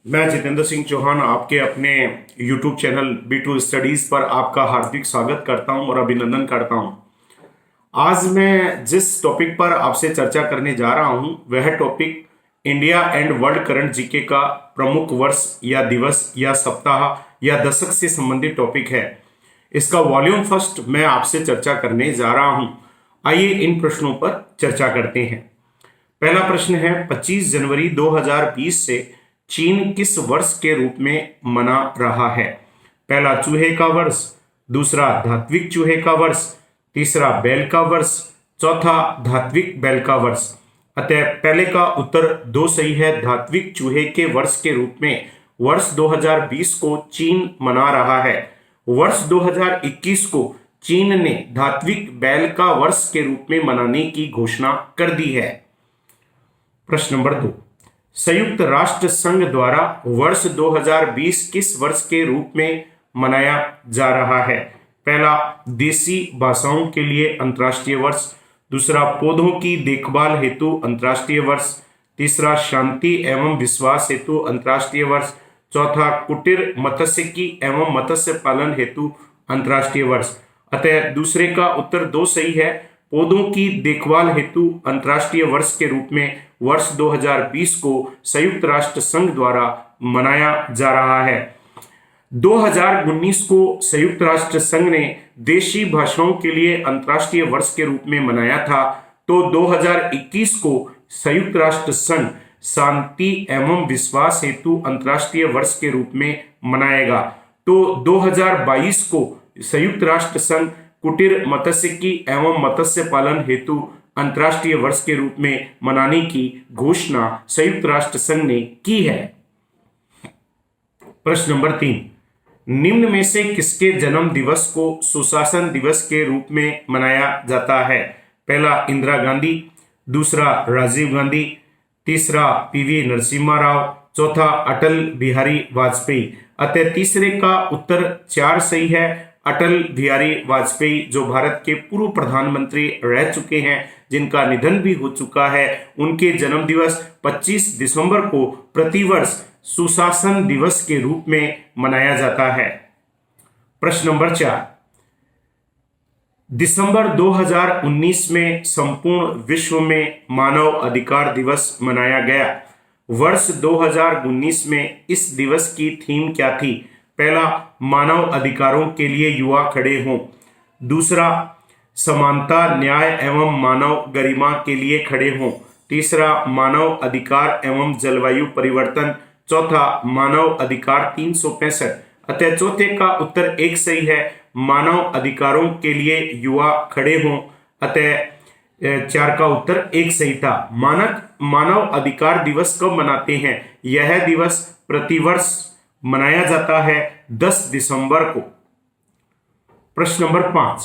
मैं जितेंद्र सिंह चौहान आपके अपने YouTube चैनल B2 स्टडीज पर आपका हार्दिक स्वागत करता हूं और अभिनंदन करता हूं। आज मैं जिस टॉपिक पर आपसे चर्चा करने जा रहा हूं वह topic India and world current GK का प्रमुख वर्ष या दिवस या सप्ताह या दशक से संबंधित टॉपिक है। इसका वॉल्यूम फर्स्ट मैं आपसे चर्चा करने जा रहा हूं। आइए इन प्रश्नों पर चर्चा करते हैं। पहला प्रश्न है 25 जनवरी 2020 से चीन किस वर्ष के रूप में मना रहा है? पहला चूहे का वर्ष, दूसरा धात्विक चूहे का वर्ष, तीसरा बैल का वर्ष, चौथा धात्विक बैल का वर्ष। अतः पहले का उत्तर दो सही है। धात्विक चूहे के वर्ष के रूप में वर्ष 2020 को चीन मना रहा है। वर्ष 2021 को चीन ने धात्विक बैल का वर्ष के रूप में मनाने की घोषणा कर दी है। प्रश्न नंबर 2, संयुक्त राष्ट्र संघ द्वारा वर्ष 2020 किस वर्ष के रूप में मनाया जा रहा है? पहला देसी भाषाओं के लिए अंतर्राष्ट्रीय वर्ष, दूसरा पौधों की देखभाल हेतु अंतर्राष्ट्रीय वर्ष, तीसरा शांति एवं विश्वास हेतु अंतर्राष्ट्रीय वर्ष, चौथा कुटीर मत्स्यिकी एवं मत्स्य पालन हेतु अंतर्राष्ट्रीय वर्ष। अतः दूसरे का उत्तर दो सही है। पौधों की देखभाल हेतु अंतर्राष्ट्रीय वर्ष के रूप में वर्ष 2020 को संयुक्त राष्ट्र संघ द्वारा मनाया जा रहा है। 2019 को संयुक्त राष्ट्र संघ ने देशी भाषाओं के लिए अंतर्राष्ट्रीय वर्ष के रूप में मनाया था, तो 2021 को संयुक्त राष्ट्र संघ शांति एवं विश्वास हेतु अंतर्राष्ट्रीय वर्ष के रूप में मनाएगा। तो 2022 को संयुक्त राष्ट्र संघ कुटीर मत्स्यिकी एवं मत्स्य पालन हेतु अंतर्राष्ट्रीय वर्ष के रूप में मनाने की घोषणा संयुक्त राष्ट्र संघ ने की है। प्रश्न नंबर 3, निम्न में से किसके जन्म दिवस को सुशासन दिवस के रूप में मनाया जाता है? पहला इंदिरा गांधी, दूसरा राजीव गांधी, तीसरा पीवी नरसिम्हा राव, चौथा अटल बिहारी वाजपेयी। अतः तीसरे का उत्तर 4 सही है। अटल बिहारी वाजपेयी जो भारत के पूर्व प्रधानमंत्री रह चुके हैं, जिनका निधन भी हो चुका है, उनके जन्म दिवस 25 दिसंबर को प्रतिवर्ष सुशासन दिवस के रूप में मनाया जाता है। प्रश्न नंबर 4, दिसंबर 2019 में संपूर्ण विश्व में मानव अधिकार दिवस मनाया गया। वर्ष 2019 में इस दिवस की थीम क्या थी? पहला मानव अधिकारों के लिए युवा खड़े हों, दूसरा समानता न्याय एवं मानव गरिमा के लिए खड़े हों, तीसरा मानव अधिकार एवं जलवायु परिवर्तन, चौथा मानव अधिकार 365। अतः चौथे का उत्तर 1 सही है। मानव अधिकारों के लिए युवा खड़े हों। अतः 4 का उत्तर 1 सही था। मानव अधिकार दिवस कब मनाते हैं? यह दिवस प्रतिवर्ष मनाया जाता है 10 दिसंबर को। प्रश्न नंबर 5,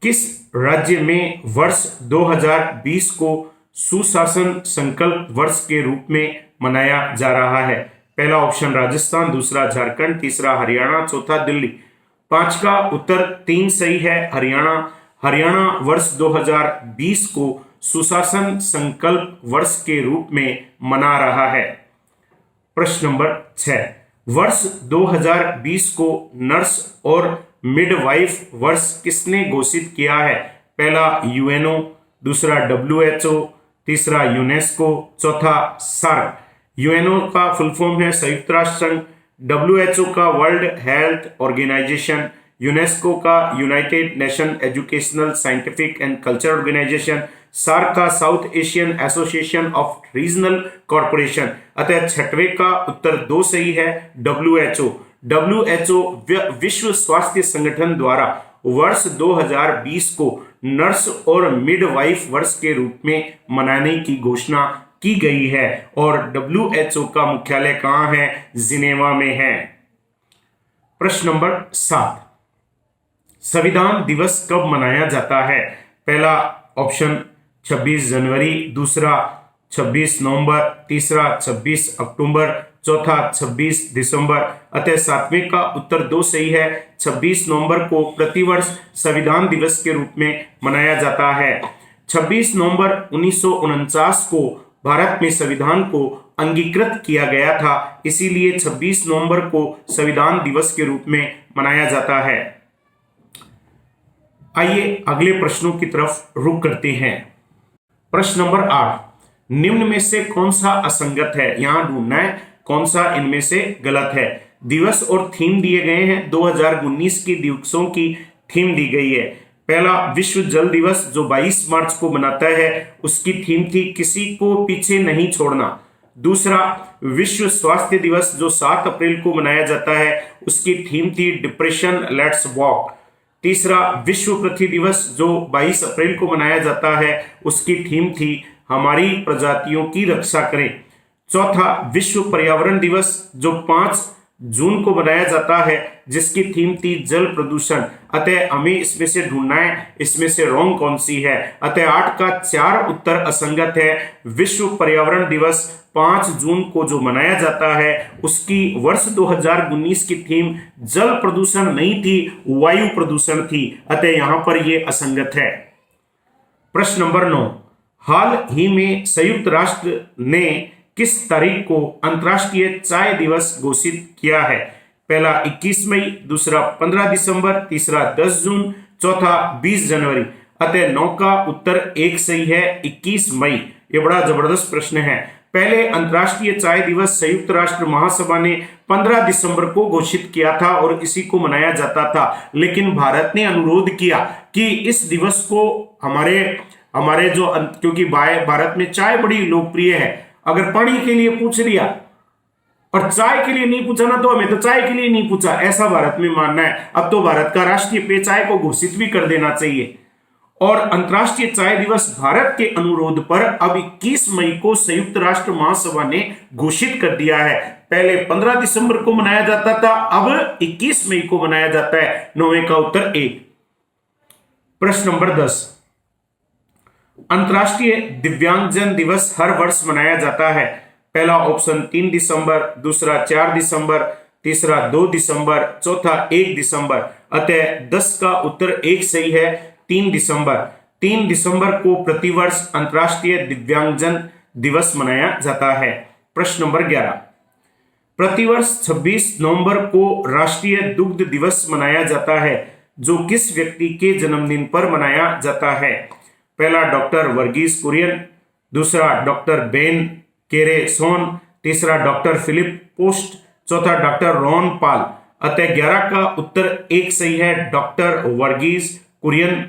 किस राज्य में वर्ष 2020 को सुशासन संकल्प वर्ष के रूप में मनाया जा रहा है? पहला ऑप्शन राजस्थान, दूसरा झारखंड, तीसरा हरियाणा, चौथा दिल्ली। 5 का उत्तर 3 सही है। हरियाणा वर्ष 2020 को सुशासन संकल्प वर्ष के रूप में मना रहा है। प्रश्न नंबर 6, वर्ष 2020 को नर्स और मिडवाइफ वर्ष किसने घोषित किया है? पहला यूएनओ, दूसरा WHO, तीसरा यूनेस्को, चौथा सार्क। यूएनओ का फुल फॉर्म है संयुक्त राष्ट्र संघ, WHO का वर्ल्ड हेल्थ ऑर्गेनाइजेशन, यूनेस्को का United Nation educational scientific and cultural organisation, SAARC का South Asian association of regional corporation. अतः छठवें का उत्तर 2 सही है। WHO विश्व स्वास्थ्य संगठन द्वारा वर्ष 2020 को नर्स और मिडवाइफ वर्ष के रूप में मनाने की घोषणा की गई है और WHO का मुख्यालय कहां है? जिनेवा में है। प्रश्न नंबर 7, संविधान दिवस कब मनाया जाता है? पहला ऑप्शन 26 जनवरी, दूसरा 26 नवंबर, तीसरा 26 अक्टूबर, चौथा 26 दिसंबर। अतः 7वें का उत्तर 2 सही है। 26 नवंबर को प्रतिवर्ष संविधान दिवस के रूप में मनाया जाता है। 26 नवंबर 1949 को भारत में संविधान को अंगीकृत किया गया था, इसीलिए 26 नवंबर को संविधान दिवस के रूप में मनाया जाता है। आइए अगले प्रश्नों की तरफ रुख करते हैं। प्रश्न नंबर 8, निम्न में से कौन सा असंगत है? यहां ढूंढना है कौन सा इनमें से गलत है। दिवस और थीम दिए गए हैं। 2019 की दिवसों की थीम दी गई है। पहला विश्व जल दिवस जो 22 मार्च को मनाता है, उसकी थीम थी किसी को पीछे नहीं छोड़ना। दूसरा विश्व स्वास्थ्य दिवस जो 7 अप्रैल को मनाया जाता है, उसकी थीम थी डिप्रेशन लेट्स वॉक। तीसरा विश्व पृथ्वी दिवस जो 22 अप्रैल को मनाया जाता है, उसकी थीम थी हमारी प्रजातियों की रक्षा करें। चौथा विश्व पर्यावरण दिवस जो 5 जून को मनाया जाता है, जिसकी थीम थी जल प्रदूषण। अतः हमें इसमें से ढूंढना है इसमें से रॉन्ग कौन सी है। अतः 8 का 4 उत्तर असंगत है। विश्व पर्यावरण दिवस 5 जून को जो मनाया जाता है, उसकी वर्ष 2019 की थीम जल प्रदूषण नहीं थी, वायु प्रदूषण थी। अतः यहां पर यह असंगत है। प्रश्न नंबर 9, हाल ही में संयुक्त राष्ट्र ने किस तारीख को अंतर्राष्ट्रीय चाय दिवस घोषित किया है? पहला 21 मई, दूसरा 15 दिसंबर, तीसरा 10 जून, चौथा 20 जनवरी। अतः 9 का उत्तर 1 सही है, 21 मई। ये बड़ा जबरदस्त प्रश्न है। पहले अंतर्राष्ट्रीय चाय दिवस संयुक्त राष्ट्र महासभा ने 15 दिसंबर को घोषित किया था और इसी को मनाया जाता था, लेकिन भारत ने अनुरोध किया कि इस दिवस को हमारे जो क्योंकि भारत में चाय बड़ी लोकप्रिय है, अगर पानी के लिए पूछ लिया और चाय के लिए नहीं पूछा ना, तो हमें तो चाय के लिए नहीं पूछा, ऐसा भारत में मानना है। अब तो भारत का राष्ट्रीय पेय चाय को घोषित भी कर देना चाहिए। और अंतर्राष्ट्रीय चाय दिवस भारत के अनुरोध पर अब 21 मई को संयुक्त राष्ट्र महासभा ने घोषित कर दिया है। पहले 15 दिसंबर को मनाया जाता था, अब 21 मई को मनाया जाता है। 9वें का उत्तर 1। प्रश्न नंबर 10, अंतर्राष्ट्रीय दिव्यांगजन दिवस हर वर्ष मनाया जाता है। पहला ऑप्शन 3 दिसंबर, दूसरा 4 दिसंबर, तीसरा 2 दिसंबर, चौथा 1 दिसंबर। अतः 10 का उत्तर 1 सही है, 3 दिसंबर। 3 दिसंबर को प्रतिवर्ष अंतर्राष्ट्रीय दिव्यांगजन दिवस मनाया जाता है। प्रश्न नंबर 11, प्रतिवर्ष 26 नवंबर को राष्ट्रीय दुग्ध दिवस मनाया जाता है, जो किस व्यक्ति के जन्मदिन पर मनाया जाता है? पहला डॉक्टर वर्गीस कुरियन, दूसरा डॉक्टर बेन केरेसोन, तीसरा डॉक्टर फिलिप पोस्ट, चौथा डॉक्टर रॉन पॉल। अतः 11 का उत्तर 1 सही है, डॉक्टर वर्गीस कुरियन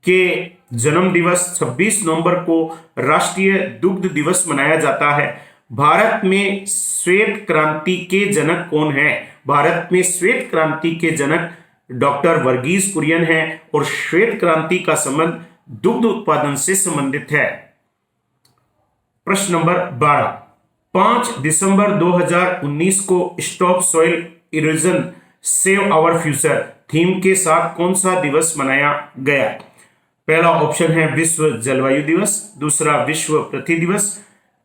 के जन्म दिवस 26 नवंबर को राष्ट्रीय दुग्ध दिवस मनाया जाता है। भारत में श्वेत क्रांति के जनक कौन है? भारत में श्वेत क्रांति के जनक डॉक्टर वर्गीस कुरियन है और श्वेत क्रांति का संबंध दुग्ध उत्पादन से संबंधित है। प्रश्न नंबर 12, 5 दिसंबर 2019 को stop soil erosion save our future theme के साथ कौन सा दिवस मनाया गया? पहला ऑप्शन है विश्व जलवायु दिवस, दूसरा विश्व पृथ्वी दिवस,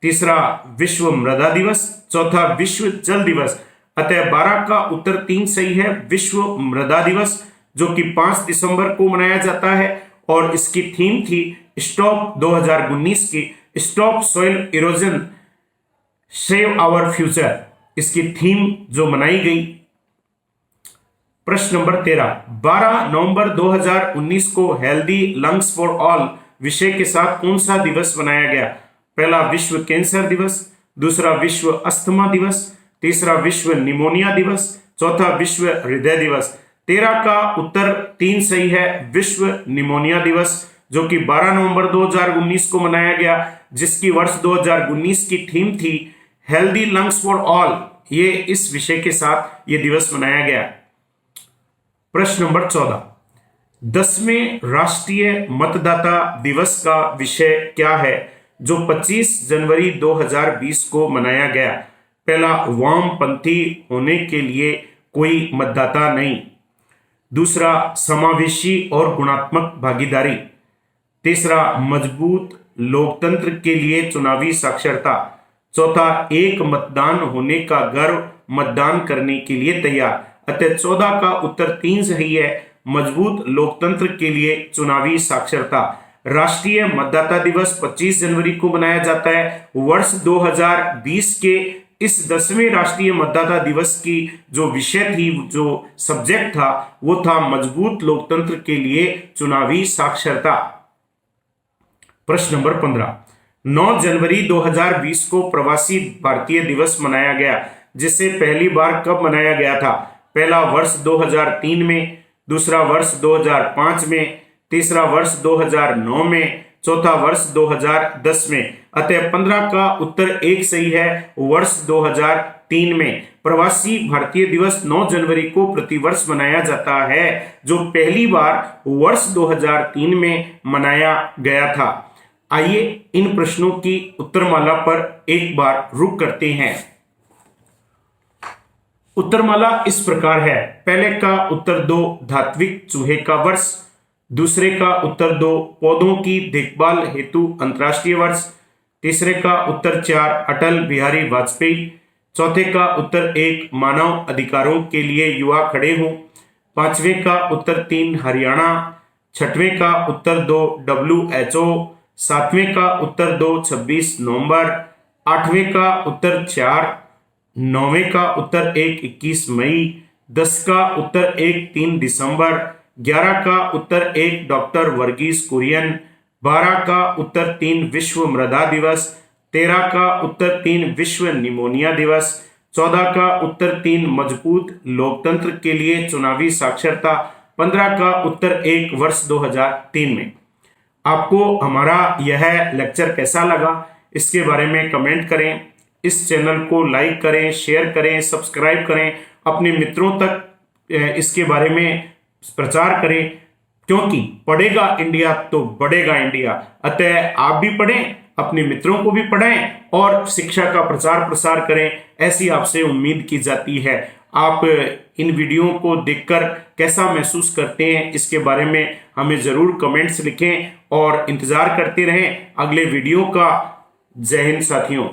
तीसरा विश्व मृदा दिवस, चौथा विश्व जल दिवस। अतः 12 का उत्तर 3 सही है, विश्व मृदा दिवस, जो कि 5 दिसंबर को मनाया जाता है और इसकी थीम थी स्टॉप 2019 की stop soil erosion save our future, इसकी थीम जो मनाई गई। प्रश्न नंबर 13, 12 नवंबर 2019 को हेल्दी लंग्स फॉर ऑल विषय के साथ कौन सा दिवस मनाया गया? पहला विश्व कैंसर दिवस, दूसरा विश्व अस्थमा दिवस, तीसरा विश्व निमोनिया दिवस, चौथा विश्व हृदय दिवस। 13 का उत्तर 3 सही है, विश्व निमोनिया दिवस, जो कि 12 नवंबर 2019 को मनाया गया, जिसकी वर्ष 2019 की थीम थी हेल्दी लंग्स फॉर ऑल। ये इस विषय के साथ ये दिवस मनाया गया। प्रश्न नंबर 14, 10वें राष्ट्रीय मतदाता दिवस का विषय क्या है, जो 25 जनवरी 2020 को मनाया गया? पहला वामपंथी होने के लिए कोई मतदाता नहीं, दूसरा समावेशी और गुणात्मक भागीदारी, तीसरा मजबूत लोकतंत्र के लिए चुनावी साक्षरता, चौथा एक मतदान होने का गर्व, मतदान करने के लिए तैयार। अतः 14 का उत्तर 3 सही है, मजबूत लोकतंत्र के लिए चुनावी साक्षरता। राष्ट्रीय मतदाता दिवस 25 जनवरी को मनाया जाता है। वर्ष 2020 के इस 10वें राष्ट्रीय मतदाता दिवस की जो विषय थी, जो सब्जेक्ट था, वो था मजबूत लोकतंत्र के लिए चुनावी साक्षरता। प्रश्न नंबर 15, 9 जनवरी 2020 को प्रवासी भारतीय दिवस मनाया गया, जिसे पहली बार कब मनाया गया था? पहला वर्ष 2003 में, दूसरा वर्ष 2005 में, तीसरा वर्ष 2009 में, चौथा वर्ष 2010 में। अतः 15 का उत्तर एक सही है, वर्ष 2003 में। प्रवासी भारतीय दिवस 9 जनवरी को प्रतिवर्ष मनाया जाता है, जो पहली बार वर्ष 2003 में मनाया गया था। आइए इन प्रश्नों की उत्तरमाला पर एक बार रुक करते हैं। उत्तरमाला इस प्रकार है। पहले का उत्तर 2 धात्विक चूहे का वर्ष, दूसरे का उत्तर 2 पौधों की देखभाल हेतु अंतर्राष्ट्रीय वर्ष, तीसरे का उत्तर 4 अटल बिहारी वाजपेयी, चौथे का उत्तर 1 मानव अधिकारों के लिए युवा खड़े हों, पांचवें का उत्तर 3 हरियाणा, छठवें का उत्तर 2 WHO, सातवें का उत्तर 2 26 नवंबर, आठवें का उत्तर 4, नौवें का उत्तर 1 21 मई, 10 का उत्तर 1 3 दिसंबर, 11 का उत्तर 1 डॉक्टर वर्गीस कुरियन, 12 का उत्तर 3 विश्व मृदा दिवस, 13 का उत्तर 3 विश्व निमोनिया दिवस, 14 का उत्तर 3 मजबूत लोकतंत्र के लिए चुनावी साक्षरता, 15 का उत्तर 1 वर्ष 2003 में। आपको हमारा यह लेक्चर कैसा लगा, इसके बारे में कमेंट करें। इस चैनल को लाइक करें, शेयर करें, सब्सक्राइब करें, अपने मित्रों तक इसके बारे में प्रचार करें, क्योंकि पढ़ेगा इंडिया तो बढ़ेगा इंडिया। अतः आप भी पढ़ें, अपने मित्रों को भी पढ़ाएं और शिक्षा का प्रचार प्रसार करें, ऐसी आपसे उम्मीद की जाती है। आप इन वीडियो को देखकर कैसा महसूस करते हैं, इसके बारे में हमें जरूर कमेंट्स लिखें और इंतजार करते रहें अगले वीडियो का। जय हिंद साथियों।